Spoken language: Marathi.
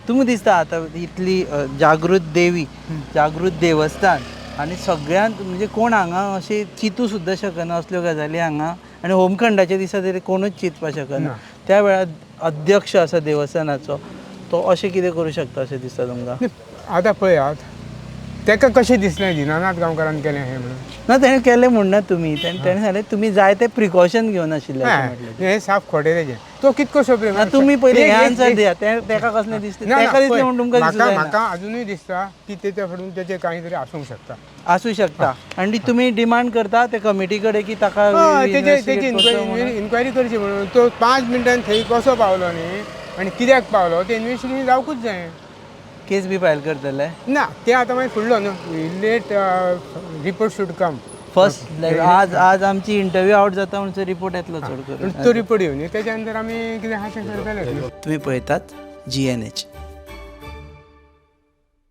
तुमकां दिसता आतां इतली जागृत देवी जागृत देवस्थान आनी सगळ्यांत म्हणजे कोण हांगा अशें चिंतू सुद्दां शकना असल्यो गजाली हांगा आनी होमखंडाच्या दिसा तरी कोणूच चिंतपाक शकना त्या वेळार अध्यक्ष आसा देवस्थानाचो तो अशें कितें करूं शकता अशें दिसता तुमकां आतां पळयात ताका कशें दिसलें दिनानाथ गांवकारान केलें हें म्हणून ना तेणें केलें म्हणना तुमी तेणें सांगलें तुमी जाय ते प्रिकॉशन घेवन आशिल्ले हें साफ खोटें तेजें तो कितको सोंपें तुमी पयलीं हे आन्सर दिया तेका कसलें दिसता तेका दिसलें म्हणून तुमकां दिसता म्हाका अजुनूय दिसता की तेच्या फाटून तेचें कांय तरी आसूंक शकता आसूं शकता आनी तुमी डिमांड करता ते कमिटी कडेन की ताका तेची इन्क्वायरी करची म्हणून तो 5 मिनटान थंय कसो पावलो न्ही आनी कित्याक पावलो ते इन्वेस्टिगेशन जावकूच जाय केस बी फायल करतले ना ते आतां मागीर फुडलो न्हू late report should come first आज आमची इंटरव्यू आउट जाता म्हणसर रिपोर्ट येतलो चड करून तो रिपोर्ट येवन त्याच्या नंतर आमी कितें आहा तें करतले तुम्ही पळयतात GNH